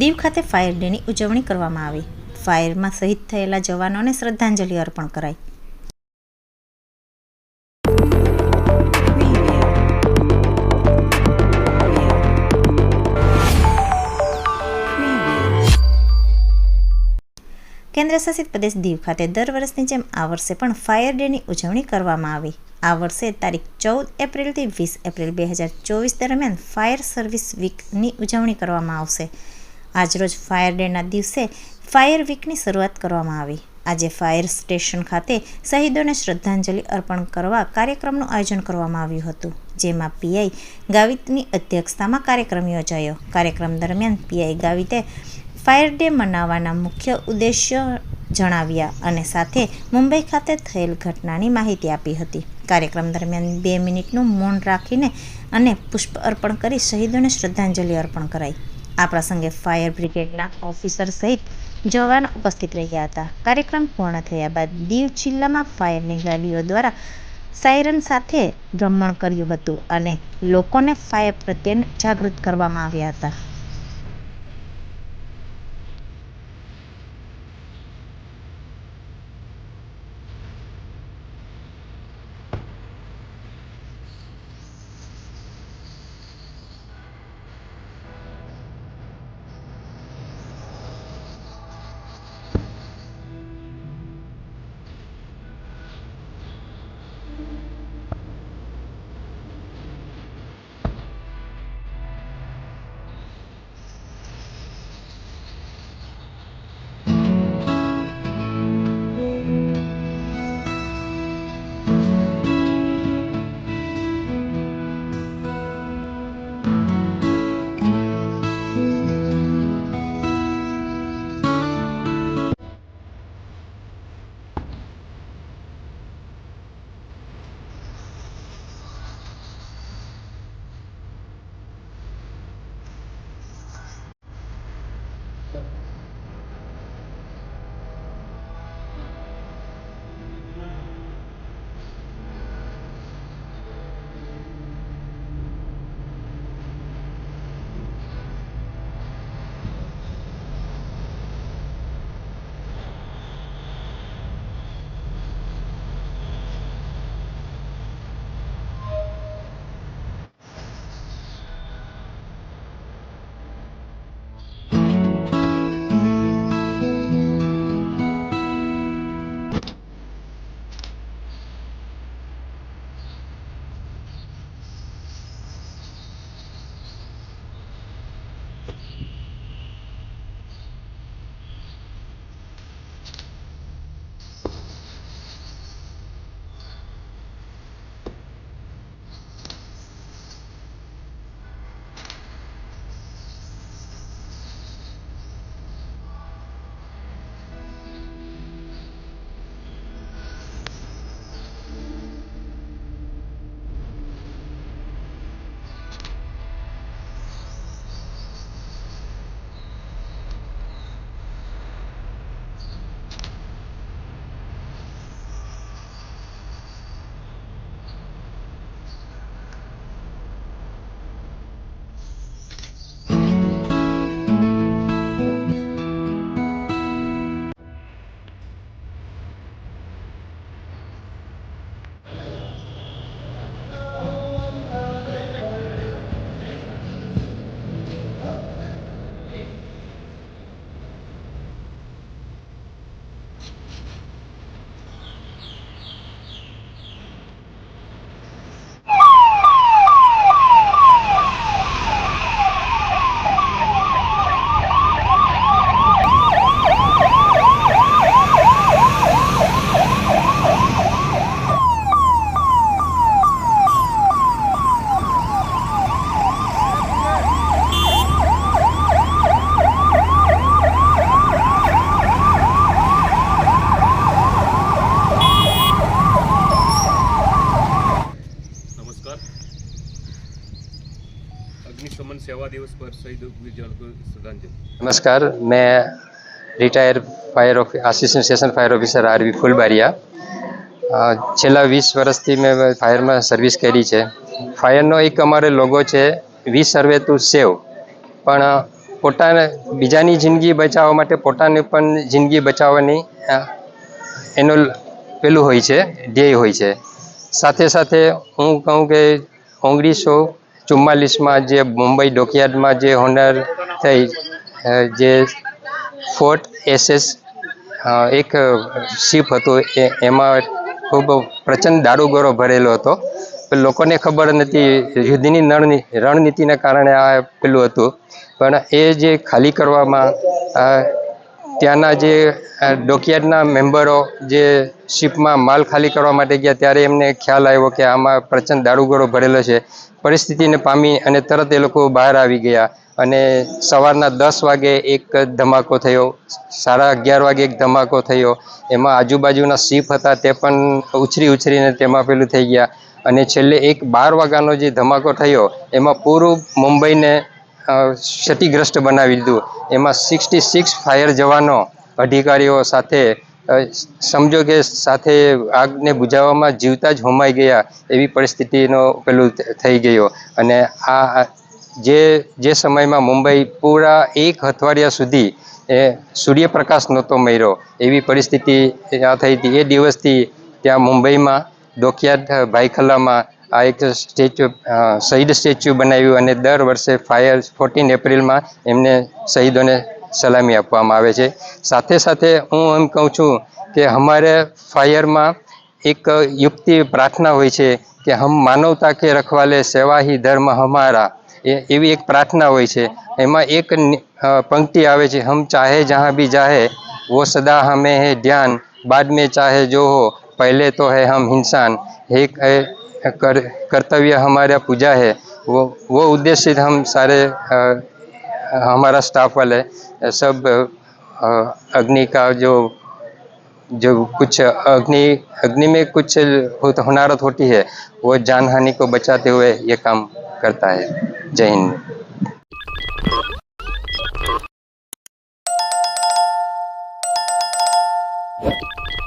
દીવ ખાતે ફાયર ડેની ઉજવણી કરવામાં આવી। ફાયરમાં શહીદ થયેલા જવાનોને શ્રદ્ધાંજલિ અર્પણ કરાઈ। કેન્દ્ર શાસિત પ્રદેશ દીવ ખાતે દર વર્ષની જેમ આ વર્ષે પણ ફાયર ડેની ઉજવણી કરવામાં આવી। આ વર્ષે તારીખ 14 એપ્રિલથી 20 એપ્રિલ 2024 દરમિયાન ફાયર સર્વિસ વીકની ઉજવણી કરવામાં આવશે। આજરોજ ફાયર ડેના દિવસે ફાયર વીકની શરૂઆત કરવામાં આવી। આજે ફાયર સ્ટેશન ખાતે શહીદોને શ્રદ્ધાંજલિ અર્પણ કરવા કાર્યક્રમનું આયોજન કરવામાં આવ્યું હતું, જેમાં પીઆઈ ગાવિતની અધ્યક્ષતામાં કાર્યક્રમ યોજાયો। કાર્યક્રમ દરમિયાન પીઆઈ ગાવિતે ફાયર ડે મનાવવાના મુખ્ય ઉદ્દેશ્ય જણાવ્યા અને સાથે મુંબઈ ખાતે થયેલ ઘટનાની માહિતી આપી હતી। કાર્યક્રમ દરમિયાન 2 મિનિટનું મૌન રાખીને અને પુષ્પ અર્પણ કરી શહીદોને શ્રદ્ધાંજલિ અર્પણ કરાઈ। આ પ્રસંગે ફાયર બ્રિગેડના ઓફિસર સહિત જવાનો ઉપસ્થિત રહ્યા હતા। કાર્યક્રમ પૂર્ણ થયા બાદ દીવ જિલ્લામાં ફાયરની ગાડીઓ દ્વારા સાયરન સાથે ભ્રમણ કર્યું હતું અને લોકોને ફાયર પ્રત્યે જાગૃત કરવામાં આવ્યા હતા। अग्निशमन सेवा दिवस पर शहीद वीर जवान को श्रद्धांजलि। नमस्कार, मैं retire fire assistant station fire officer R V Phulbaria. छेल्ला 20 वर्षथी मैं फायर में सर्विस करी है। फायर नो एक अमारे लोगो है वी सर्वे टू सेव, पण પોતાને બીજાની જિંદગી બચાવવા માટે પોતાને પણ જિંદગી બચાવવાની એનો પેલું હોય છે, ધ્યેય હોય છે. સાથે સાથે હું કહું કે 1944માં જે મુંબઈ ડોકયાર્ડમાં જે હોનર થઈ, જે ફોર્ટ SS એક શિપ હતું, એમાં ખૂબ પ્રચંડ દારૂગોળો ભરેલો હતો. પણ લોકોને ખબર નથી, યુદ્ધની રણનીતિના કારણે આ પેલું હતું. પણ એ જે ખાલી કરવામાં ત્યાંના જે ડોકયાર્ડના મેમ્બરો જે શિપમાં માલ ખાલી કરવા માટે ગયા, ત્યારે એમને ખ્યાલ આવ્યો કે આમાં પ્રચંડ દારૂગોળો ભરેલો છે. પરિસ્થિતિને પામી અને તરત એ લોકો બહાર આવી ગયા. અને સવારના 10 વાગે એક ધમાકો થયો, 11:30 વાગે એક ધમાકો થયો. એમાં આજુબાજુના શિપ હતા તે પણ ઉછરીને તેમાં પેલું થઈ ગયા. અને છેલ્લે એક 12 વાગ્યાનો જે ધમાકો થયો, એમાં પૂરું મુંબઈને ક્ષતિગ્રસ્ત બનાવી દીધું. એમાં 66 ફાયર જવાનો અધિકારીઓ સાથે સમજો કે સાથે આગને બુઝાવવામાં જીવતા જ હોમાઈ ગયા એવી પરિસ્થિતિનો પેલું થઈ ગયો. અને આ જે સમયમાં મુંબઈ પૂરા એક અઠવાડિયા સુધી સૂર્યપ્રકાશ નહોતો મળ્યો એવી પરિસ્થિતિ ત્યાં થઈ હતી. એ દિવસથી ત્યાં મુંબઈમાં ડોકયાર્ડ ભાઈખલામાં આ એક શહીદ સ્ટેચ્યુ બનાવ્યું, અને દર વર્ષે 14 એપ્રિલમાં એમને શહીદોને સલામી આપવામાં આવે છે. સાથે સાથે હું એમ કહું છું કે અમારે ફાયરમાં એક યુક્તિ પ્રાર્થના હોય છે કે હમ માનવતા કે રખવાલે સેવા હી ધર્મ હમારા, એવી એક પ્રાર્થના હોય છે. એમાં એક પંક્તિ આવે છે, હમ ચાહે જहाँ भी जाहे वो सदा हमें है ध्यान, बाद में चाहे जो हो पहले तो है हम इंसान, एक कर्तव्य हमारा पूजा है. वो उद्देश्य हम सारे हमारा स्टाफ वाले सब अग्नि का जो कुछ अग्नि में कुछ होनारत होती है, वो जान हानि को बचाते हुए ये काम करता है. जय हिंद.